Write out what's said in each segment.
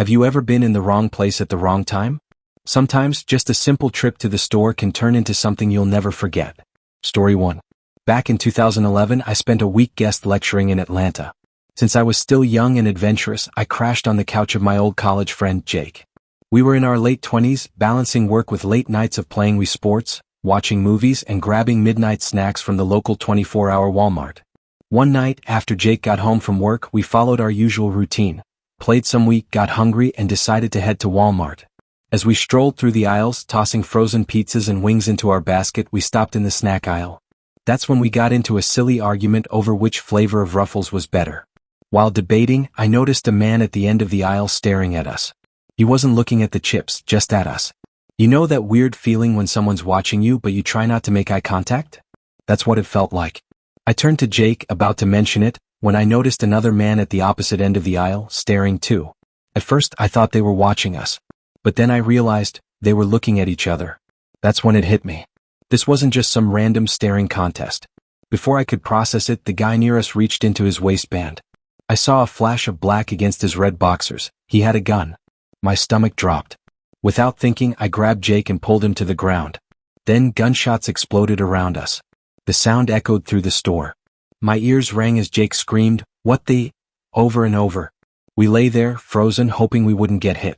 Have you ever been in the wrong place at the wrong time? Sometimes, just a simple trip to the store can turn into something you'll never forget. Story 1. Back in 2011, I spent a week guest lecturing in Atlanta. Since I was still young and adventurous, I crashed on the couch of my old college friend, Jake. We were in our late 20s, balancing work with late nights of playing Wii Sports, watching movies, and grabbing midnight snacks from the local 24-hour Walmart. One night, after Jake got home from work, we followed our usual routine, played some Wii, got hungry, and decided to head to Walmart. As we strolled through the aisles, tossing frozen pizzas and wings into our basket, we stopped in the snack aisle. That's when we got into a silly argument over which flavor of Ruffles was better. While debating, I noticed a man at the end of the aisle staring at us. He wasn't looking at the chips, just at us. You know that weird feeling when someone's watching you but you try not to make eye contact? That's what it felt like. I turned to Jake, about to mention it, when I noticed another man at the opposite end of the aisle, staring too. At first, I thought they were watching us. But then I realized, they were looking at each other. That's when it hit me. This wasn't just some random staring contest. Before I could process it, the guy near us reached into his waistband. I saw a flash of black against his red boxers. He had a gun. My stomach dropped. Without thinking, I grabbed Jake and pulled him to the ground. Then gunshots exploded around us. The sound echoed through the store. My ears rang as Jake screamed, "What the?" over and over. We lay there, frozen, hoping we wouldn't get hit.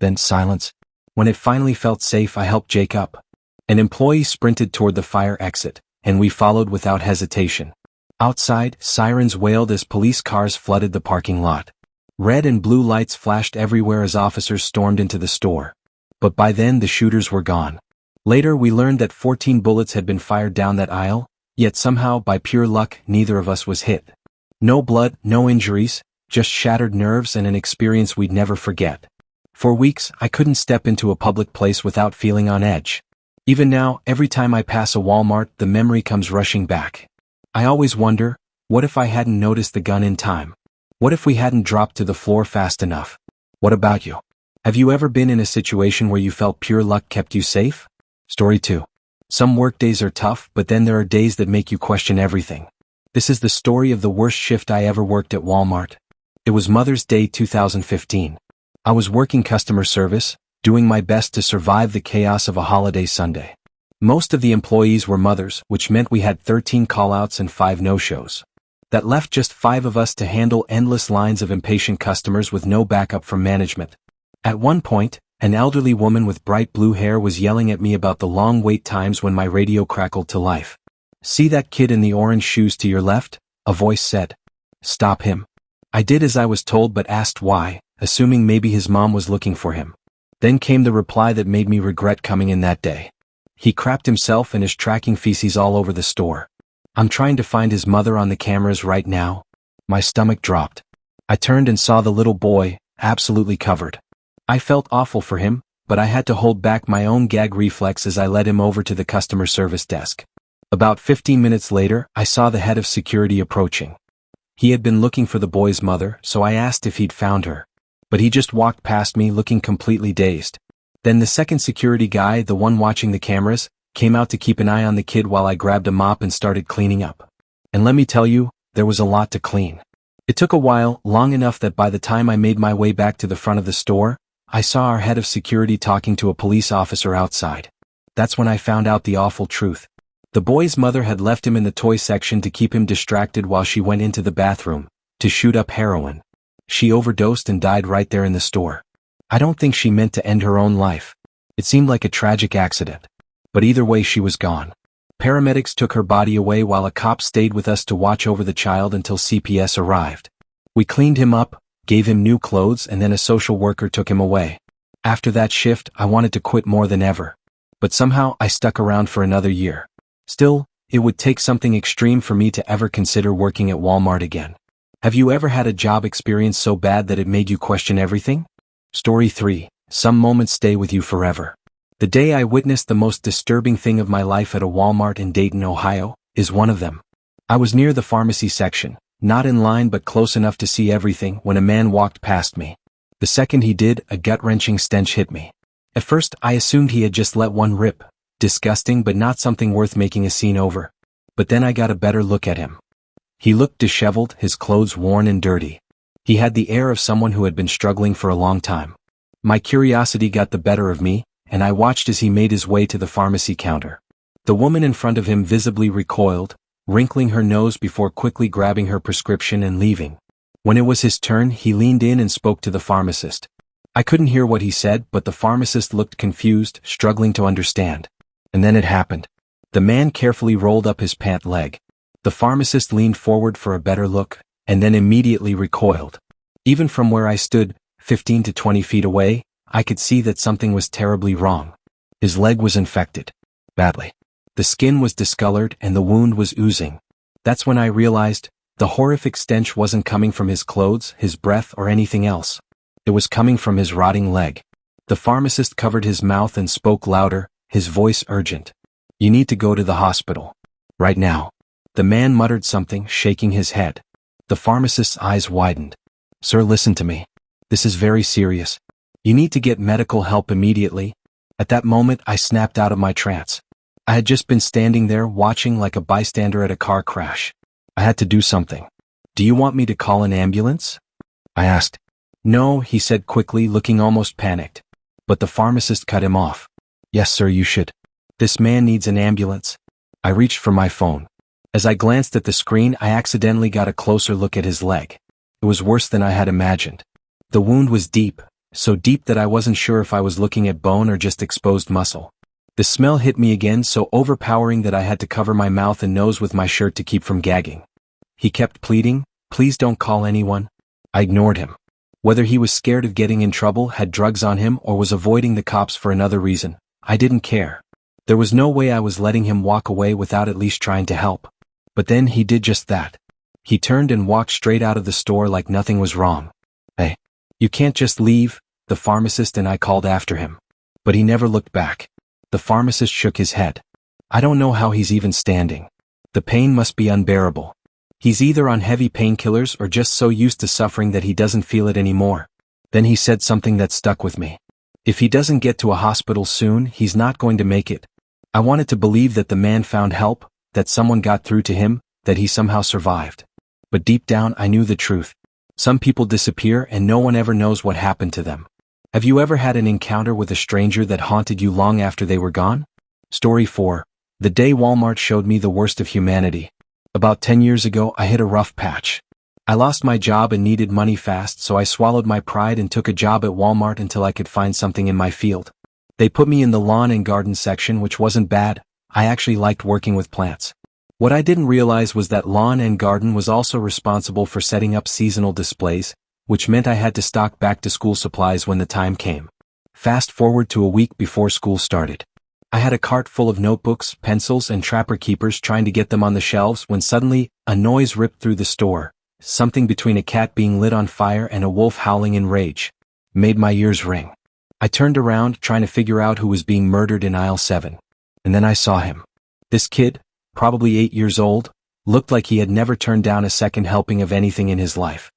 Then silence. When it finally felt safe, I helped Jake up. An employee sprinted toward the fire exit, and we followed without hesitation. Outside, sirens wailed as police cars flooded the parking lot. Red and blue lights flashed everywhere as officers stormed into the store. But by then the shooters were gone. Later we learned that 14 bullets had been fired down that aisle, yet somehow, by pure luck, neither of us was hit. No blood, no injuries, just shattered nerves and an experience we'd never forget. For weeks, I couldn't step into a public place without feeling on edge. Even now, every time I pass a Walmart, the memory comes rushing back. I always wonder, what if I hadn't noticed the gun in time? What if we hadn't dropped to the floor fast enough? What about you? Have you ever been in a situation where you felt pure luck kept you safe? Story 2. Some work days are tough, but then there are days that make you question everything. This is the story of the worst shift I ever worked at Walmart. It was Mother's Day 2015. I was working customer service, doing my best to survive the chaos of a holiday Sunday. Most of the employees were mothers, which meant we had 13 call-outs and 5 no-shows. That left just 5 of us to handle endless lines of impatient customers with no backup from management. At one point, an elderly woman with bright blue hair was yelling at me about the long wait times when my radio crackled to life. "See that kid in the orange shoes to your left?" a voice said. "Stop him." I did as I was told but asked why, assuming maybe his mom was looking for him. Then came the reply that made me regret coming in that day. "He crapped himself and is tracking feces all over the store. I'm trying to find his mother on the cameras right now." My stomach dropped. I turned and saw the little boy, absolutely covered. I felt awful for him, but I had to hold back my own gag reflex as I led him over to the customer service desk. About 15 minutes later, I saw the head of security approaching. He had been looking for the boy's mother, so I asked if he'd found her. But he just walked past me looking completely dazed. Then the second security guy, the one watching the cameras, came out to keep an eye on the kid while I grabbed a mop and started cleaning up. And let me tell you, there was a lot to clean. It took a while, long enough that by the time I made my way back to the front of the store, I saw our head of security talking to a police officer outside. That's when I found out the awful truth. The boy's mother had left him in the toy section to keep him distracted while she went into the bathroom to shoot up heroin. She overdosed and died right there in the store. I don't think she meant to end her own life. It seemed like a tragic accident. But either way, she was gone. Paramedics took her body away while a cop stayed with us to watch over the child until CPS arrived. We cleaned him up, gave him new clothes, and then a social worker took him away. After that shift, I wanted to quit more than ever. But somehow, I stuck around for another year. Still, it would take something extreme for me to ever consider working at Walmart again. Have you ever had a job experience so bad that it made you question everything? Story 3. Some moments stay with you forever. The day I witnessed the most disturbing thing of my life at a Walmart in Dayton, Ohio, is one of them. I was near the pharmacy section, not in line but close enough to see everything, when a man walked past me. The second he did, a gut-wrenching stench hit me. At first, I assumed he had just let one rip. Disgusting but not something worth making a scene over. But then I got a better look at him. He looked disheveled, his clothes worn and dirty. He had the air of someone who had been struggling for a long time. My curiosity got the better of me, and I watched as he made his way to the pharmacy counter. The woman in front of him visibly recoiled, wrinkling her nose before quickly grabbing her prescription and leaving. When it was his turn, he leaned in and spoke to the pharmacist. I couldn't hear what he said, but the pharmacist looked confused, struggling to understand. And then it happened. The man carefully rolled up his pant leg. The pharmacist leaned forward for a better look, and then immediately recoiled. Even from where I stood, 15 to 20 feet away, I could see that something was terribly wrong. His leg was infected. Badly. The skin was discolored and the wound was oozing. That's when I realized, the horrific stench wasn't coming from his clothes, his breath, or anything else. It was coming from his rotting leg. The pharmacist covered his mouth and spoke louder, his voice urgent. You need to go to the hospital. Right now. The man muttered something, shaking his head. The pharmacist's eyes widened. Sir, listen to me. This is very serious. You need to get medical help immediately. At that moment, I snapped out of my trance. I had just been standing there watching like a bystander at a car crash. I had to do something. Do you want me to call an ambulance? I asked. No, he said quickly, looking almost panicked. But the pharmacist cut him off. Yes, sir, you should. This man needs an ambulance. I reached for my phone. As I glanced at the screen, I accidentally got a closer look at his leg. It was worse than I had imagined. The wound was deep, so deep that I wasn't sure if I was looking at bone or just exposed muscle. The smell hit me again, so overpowering that I had to cover my mouth and nose with my shirt to keep from gagging. He kept pleading, please don't call anyone. I ignored him. Whether he was scared of getting in trouble, had drugs on him, or was avoiding the cops for another reason, I didn't care. There was no way I was letting him walk away without at least trying to help. But then he did just that. He turned and walked straight out of the store like nothing was wrong. Hey, you can't just leave, the pharmacist and I called after him. But he never looked back. The pharmacist shook his head. I don't know how he's even standing. The pain must be unbearable. He's either on heavy painkillers or just so used to suffering that he doesn't feel it anymore. Then he said something that stuck with me. If he doesn't get to a hospital soon, he's not going to make it. I wanted to believe that the man found help, that someone got through to him, that he somehow survived. But deep down I knew the truth. Some people disappear and no one ever knows what happened to them. Have you ever had an encounter with a stranger that haunted you long after they were gone? Story 4. The day Walmart showed me the worst of humanity. About 10 years ago, I hit a rough patch. I lost my job and needed money fast, so I swallowed my pride and took a job at Walmart until I could find something in my field. They put me in the lawn and garden section, which wasn't bad. I actually liked working with plants. What I didn't realize was that lawn and garden was also responsible for setting up seasonal displays, which meant I had to stock back-to-school supplies when the time came. Fast forward to a week before school started. I had a cart full of notebooks, pencils, and trapper keepers trying to get them on the shelves when suddenly, a noise ripped through the store. Something between a cat being lit on fire and a wolf howling in rage. Made my ears ring. I turned around, trying to figure out who was being murdered in aisle 7. And then I saw him. This kid, probably 8 years old, looked like he had never turned down a second helping of anything in his life.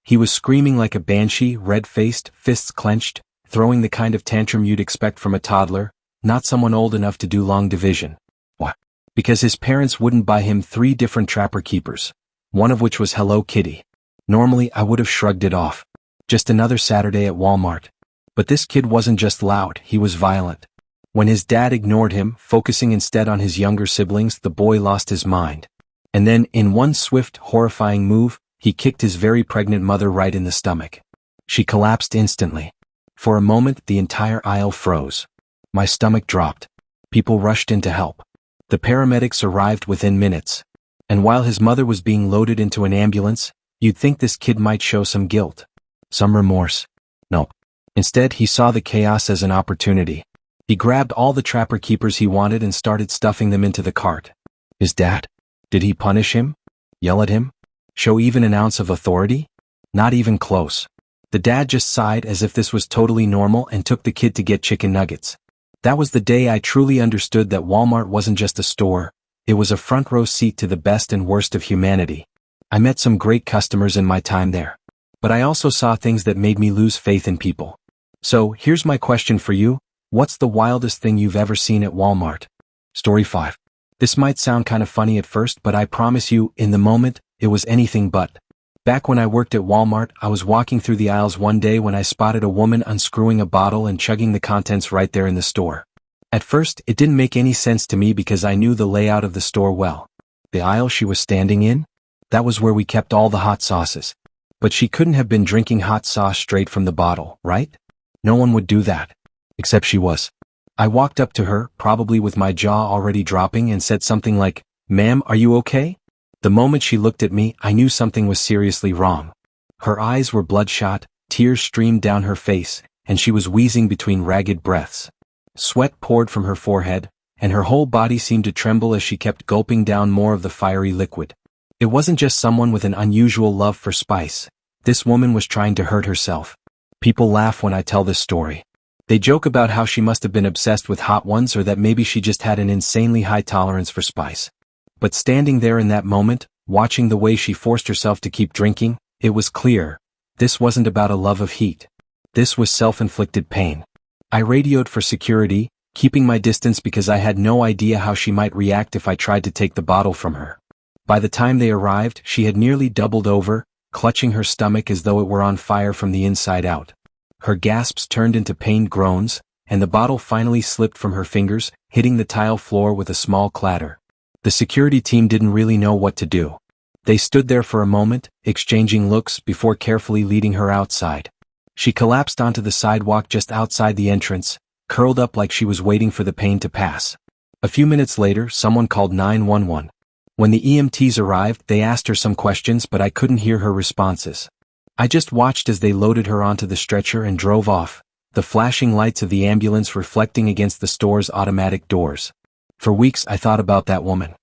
He was screaming like a banshee, red-faced, fists clenched, throwing the kind of tantrum you'd expect from a toddler, not someone old enough to do long division. What? Because his parents wouldn't buy him 3 different trapper keepers, one of which was Hello Kitty. Normally I would have shrugged it off. Just another Saturday at Walmart. But this kid wasn't just loud, he was violent. When his dad ignored him, focusing instead on his younger siblings, the boy lost his mind. And then, in one swift, horrifying move, he kicked his very pregnant mother right in the stomach. She collapsed instantly. For a moment, the entire aisle froze. My stomach dropped. People rushed in to help. The paramedics arrived within minutes. And while his mother was being loaded into an ambulance, you'd think this kid might show some guilt. Some remorse. No. Instead, he saw the chaos as an opportunity. He grabbed all the trapper keepers he wanted and started stuffing them into the cart. His dad? Did he punish him? Yell at him? Show even an ounce of authority? Not even close. The dad just sighed as if this was totally normal and took the kid to get chicken nuggets. That was the day I truly understood that Walmart wasn't just a store, it was a front row seat to the best and worst of humanity. I met some great customers in my time there. But I also saw things that made me lose faith in people. So, here's my question for you. What's the wildest thing you've ever seen at Walmart? Story 5. This might sound kind of funny at first, but I promise you, in the moment, it was anything but. Back when I worked at Walmart, I was walking through the aisles one day when I spotted a woman unscrewing a bottle and chugging the contents right there in the store. At first, it didn't make any sense to me because I knew the layout of the store well. The aisle she was standing in? That was where we kept all the hot sauces. But she couldn't have been drinking hot sauce straight from the bottle, right? No one would do that. Except she was. I walked up to her, probably with my jaw already dropping, and said something like, "Ma'am, are you okay?" The moment she looked at me, I knew something was seriously wrong. Her eyes were bloodshot, tears streamed down her face, and she was wheezing between ragged breaths. Sweat poured from her forehead, and her whole body seemed to tremble as she kept gulping down more of the fiery liquid. It wasn't just someone with an unusual love for spice. This woman was trying to hurt herself. People laugh when I tell this story. They joke about how she must have been obsessed with hot ones or that maybe she just had an insanely high tolerance for spice. But standing there in that moment, watching the way she forced herself to keep drinking, it was clear. This wasn't about a love of heat. This was self-inflicted pain. I radioed for security, keeping my distance because I had no idea how she might react if I tried to take the bottle from her. By the time they arrived, she had nearly doubled over, clutching her stomach as though it were on fire from the inside out. Her gasps turned into pained groans, and the bottle finally slipped from her fingers, hitting the tile floor with a small clatter. The security team didn't really know what to do. They stood there for a moment, exchanging looks before carefully leading her outside. She collapsed onto the sidewalk just outside the entrance, curled up like she was waiting for the pain to pass. A few minutes later, someone called 911. When the EMTs arrived, they asked her some questions, but I couldn't hear her responses. I just watched as they loaded her onto the stretcher and drove off, the flashing lights of the ambulance reflecting against the store's automatic doors. For weeks I thought about that woman.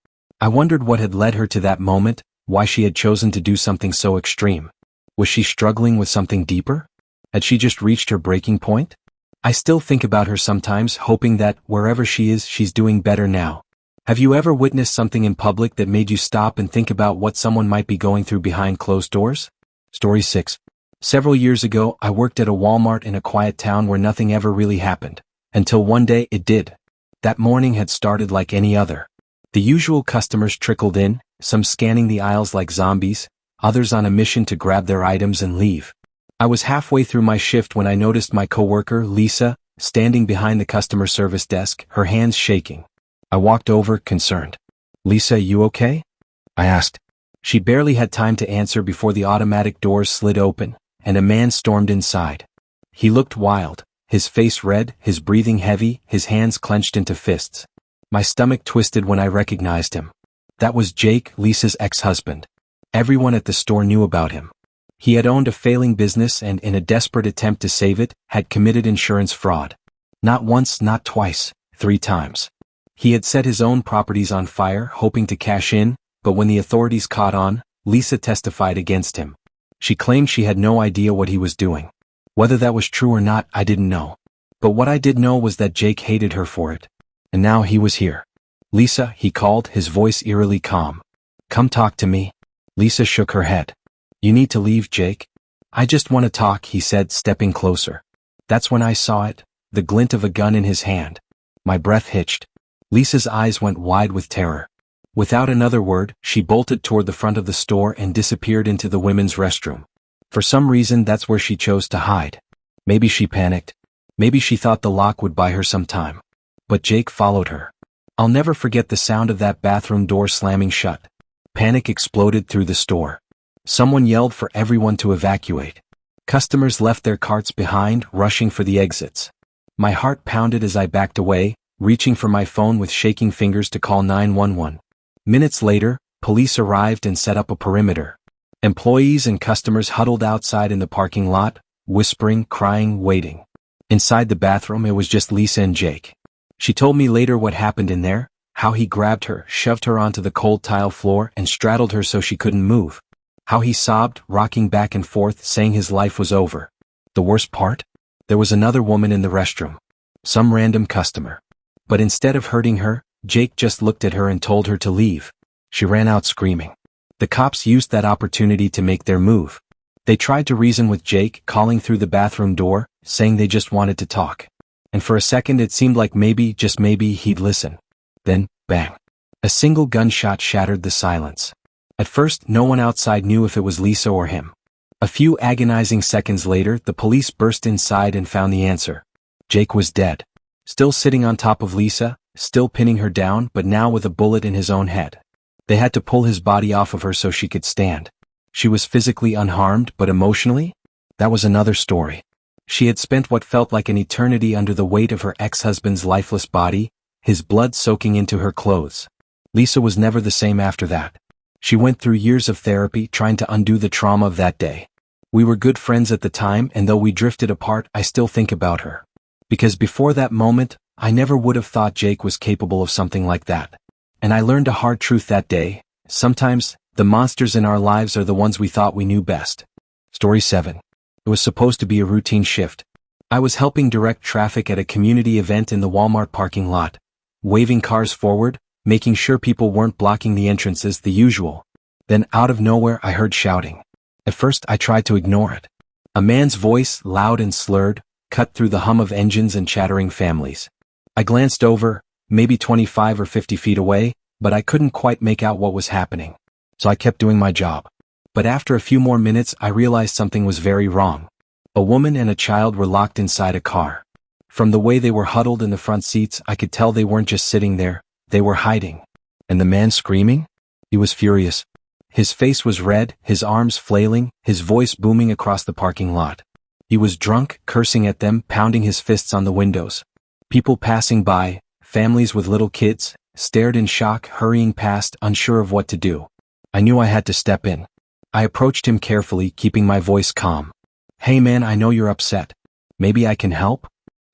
I wondered what had led her to that moment, why she had chosen to do something so extreme. Was she struggling with something deeper? Had she just reached her breaking point? I still think about her sometimes, hoping that, wherever she is, she's doing better now. Have you ever witnessed something in public that made you stop and think about what someone might be going through behind closed doors? Story 6. Several years ago, I worked at a Walmart in a quiet town where nothing ever really happened. Until one day, it did. That morning had started like any other. The usual customers trickled in, some scanning the aisles like zombies, others on a mission to grab their items and leave. I was halfway through my shift when I noticed my coworker, Lisa, standing behind the customer service desk, her hands shaking. I walked over, concerned. "Lisa, you okay?" I asked. She barely had time to answer before the automatic doors slid open, and a man stormed inside. He looked wild, his face red, his breathing heavy, his hands clenched into fists. My stomach twisted when I recognized him. That was Jake, Lisa's ex-husband. Everyone at the store knew about him. He had owned a failing business and, in a desperate attempt to save it, had committed insurance fraud. Not once, not twice, 3 times. He had set his own properties on fire, hoping to cash in, but when the authorities caught on, Lisa testified against him. She claimed she had no idea what he was doing. Whether that was true or not, I didn't know. But what I did know was that Jake hated her for it. And now he was here. "Lisa," he called, his voice eerily calm. "Come talk to me." Lisa shook her head. "You need to leave, Jake." "I just want to talk," he said, stepping closer. That's when I saw it, the glint of a gun in his hand. My breath hitched. Lisa's eyes went wide with terror. Without another word, she bolted toward the front of the store and disappeared into the women's restroom. For some reason, that's where she chose to hide. Maybe she panicked. Maybe she thought the lock would buy her some time. But Jake followed her. I'll never forget the sound of that bathroom door slamming shut. Panic exploded through the store. Someone yelled for everyone to evacuate. Customers left their carts behind, rushing for the exits. My heart pounded as I backed away, reaching for my phone with shaking fingers to call 911. Minutes later, police arrived and set up a perimeter. Employees and customers huddled outside in the parking lot, whispering, crying, waiting. Inside the bathroom, it was just Lisa and Jake. She told me later what happened in there, how he grabbed her, shoved her onto the cold tile floor, and straddled her so she couldn't move. How he sobbed, rocking back and forth, saying his life was over. The worst part? There was another woman in the restroom. Some random customer. But instead of hurting her, Jake just looked at her and told her to leave. She ran out screaming. The cops used that opportunity to make their move. They tried to reason with Jake, calling through the bathroom door, saying they just wanted to talk. And for a second it seemed like maybe, just maybe, he'd listen. Then, bang. A single gunshot shattered the silence. At first, no one outside knew if it was Lisa or him. A few agonizing seconds later, the police burst inside and found the answer. Jake was dead. Still sitting on top of Lisa, still pinning her down, but now with a bullet in his own head. They had to pull his body off of her so she could stand. She was physically unharmed, but emotionally? That was another story. She had spent what felt like an eternity under the weight of her ex-husband's lifeless body, his blood soaking into her clothes. Lisa was never the same after that. She went through years of therapy trying to undo the trauma of that day. We were good friends at the time, and though we drifted apart, I still think about her. Because before that moment, I never would have thought Jake was capable of something like that. And I learned a hard truth that day. Sometimes, the monsters in our lives are the ones we thought we knew best. Story 7. It was supposed to be a routine shift. I was helping direct traffic at a community event in the Walmart parking lot, waving cars forward, making sure people weren't blocking the entrances, the usual. Then out of nowhere I heard shouting. At first I tried to ignore it. A man's voice, loud and slurred, cut through the hum of engines and chattering families. I glanced over, maybe 25 or 50 feet away, but I couldn't quite make out what was happening. So I kept doing my job. But after a few more minutes I realized something was very wrong. A woman and a child were locked inside a car. From the way they were huddled in the front seats I could tell they weren't just sitting there, they were hiding. And the man screaming? He was furious. His face was red, his arms flailing, his voice booming across the parking lot. He was drunk, cursing at them, pounding his fists on the windows. People passing by, families with little kids, stared in shock, hurrying past, unsure of what to do. I knew I had to step in. I approached him carefully, keeping my voice calm. "Hey man, I know you're upset. Maybe I can help?"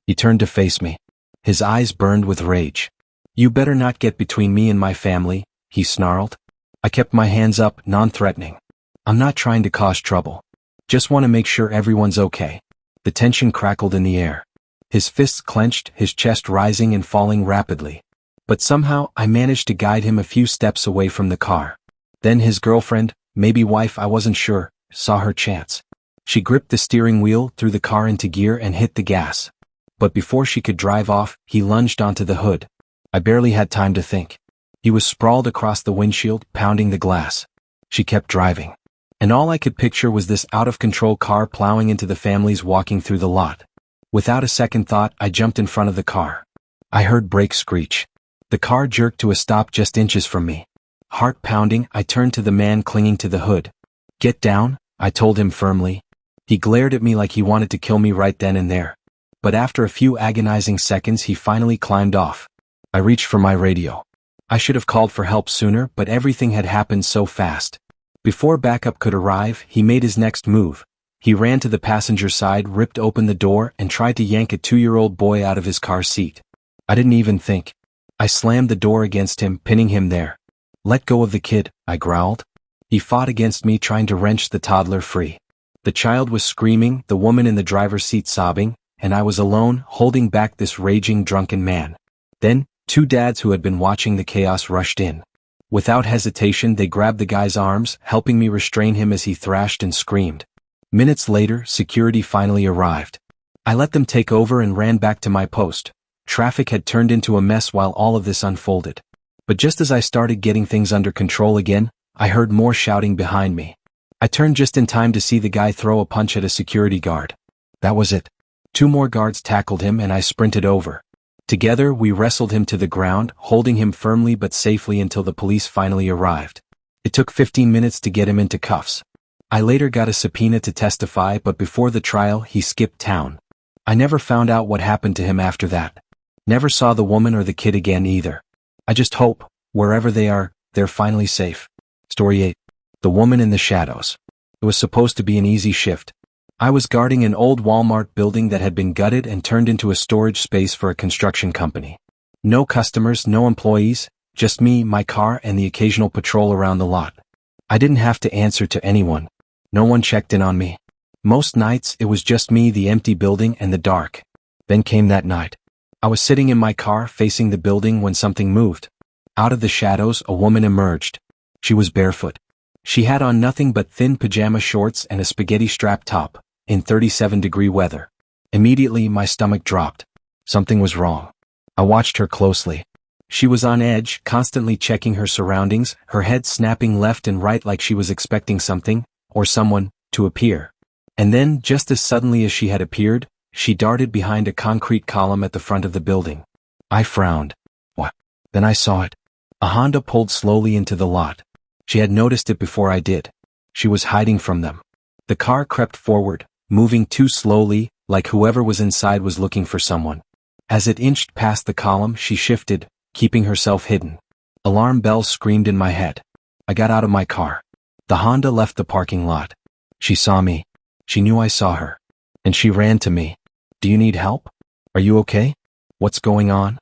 He turned to face me. His eyes burned with rage. "You better not get between me and my family," he snarled. I kept my hands up, non-threatening. "I'm not trying to cause trouble. Just want to make sure everyone's okay." The tension crackled in the air. His fists clenched, his chest rising and falling rapidly. But somehow, I managed to guide him a few steps away from the car. Then his girlfriend, maybe wife, I wasn't sure, saw her chance. She gripped the steering wheel, threw the car into gear and hit the gas. But before she could drive off, he lunged onto the hood. I barely had time to think. He was sprawled across the windshield, pounding the glass. She kept driving. And all I could picture was this out-of-control car plowing into the families walking through the lot. Without a second thought, I jumped in front of the car. I heard brakes screech. The car jerked to a stop just inches from me. Heart pounding, I turned to the man clinging to the hood. "Get down," I told him firmly. He glared at me like he wanted to kill me right then and there. But after a few agonizing seconds he finally climbed off. I reached for my radio. I should have called for help sooner, but everything had happened so fast. Before backup could arrive, he made his next move. He ran to the passenger side, ripped open the door, and tried to yank a 2-year-old boy out of his car seat. I didn't even think. I slammed the door against him, pinning him there. "Let go of the kid," I growled. He fought against me, trying to wrench the toddler free. The child was screaming, the woman in the driver's seat sobbing, and I was alone, holding back this raging drunken man. Then, 2 dads who had been watching the chaos rushed in. Without hesitation, they grabbed the guy's arms, helping me restrain him as he thrashed and screamed. Minutes later, security finally arrived. I let them take over and ran back to my post. Traffic had turned into a mess while all of this unfolded. But just as I started getting things under control again, I heard more shouting behind me. I turned just in time to see the guy throw a punch at a security guard. That was it. 2 more guards tackled him and I sprinted over. Together, we wrestled him to the ground, holding him firmly but safely until the police finally arrived. It took 15 minutes to get him into cuffs. I later got a subpoena to testify, but before the trial, he skipped town. I never found out what happened to him after that. Never saw the woman or the kid again either. I just hope, wherever they are, they're finally safe. Story 8. The Woman in the Shadows. It was supposed to be an easy shift. I was guarding an old Walmart building that had been gutted and turned into a storage space for a construction company. No customers, no employees, just me, my car, and the occasional patrol around the lot. I didn't have to answer to anyone. No one checked in on me. Most nights, it was just me, the empty building, and the dark. Then came that night. I was sitting in my car facing the building when something moved. Out of the shadows, a woman emerged. She was barefoot. She had on nothing but thin pajama shorts and a spaghetti-strap top, in 37-degree weather. Immediately, my stomach dropped. Something was wrong. I watched her closely. She was on edge, constantly checking her surroundings, her head snapping left and right like she was expecting something, or someone, to appear. And then, just as suddenly as she had appeared, she darted behind a concrete column at the front of the building. I frowned. What? Then I saw it. A Honda pulled slowly into the lot. She had noticed it before I did. She was hiding from them. The car crept forward, moving too slowly, like whoever was inside was looking for someone. As it inched past the column, she shifted, keeping herself hidden. Alarm bells screamed in my head. I got out of my car. The Honda left the parking lot. She saw me. She knew I saw her. And she ran to me. Do you need help? Are you okay? What's going on?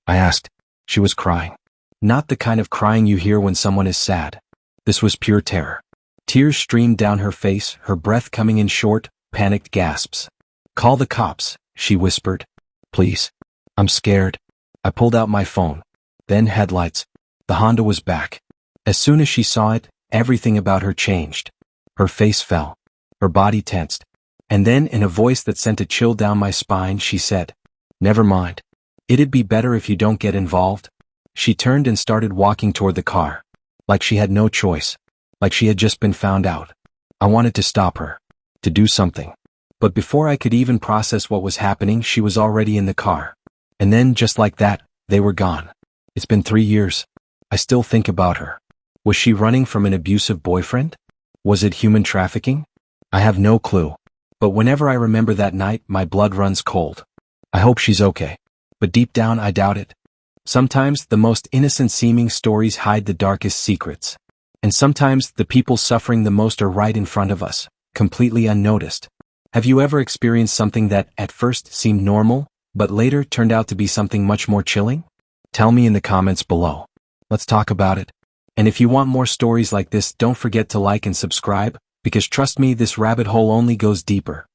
I asked. She was crying. Not the kind of crying you hear when someone is sad. This was pure terror. Tears streamed down her face, her breath coming in short, panicked gasps. Call the cops, she whispered. Please. I'm scared. I pulled out my phone. Then headlights. The Honda was back. As soon as she saw it, everything about her changed. Her face fell. Her body tensed. And then, in a voice that sent a chill down my spine, she said, Never mind. It'd be better if you don't get involved. She turned and started walking toward the car. Like she had no choice. Like she had just been found out. I wanted to stop her. To do something. But before I could even process what was happening, she was already in the car. And then, just like that, they were gone. It's been 3 years. I still think about her. Was she running from an abusive boyfriend? Was it human trafficking? I have no clue. But whenever I remember that night, my blood runs cold. I hope she's okay. But deep down, I doubt it. Sometimes, the most innocent-seeming stories hide the darkest secrets. And sometimes, the people suffering the most are right in front of us, completely unnoticed. Have you ever experienced something that, at first, seemed normal, but later turned out to be something much more chilling? Tell me in the comments below. Let's talk about it. And if you want more stories like this, don't forget to like and subscribe, because trust me, this rabbit hole only goes deeper.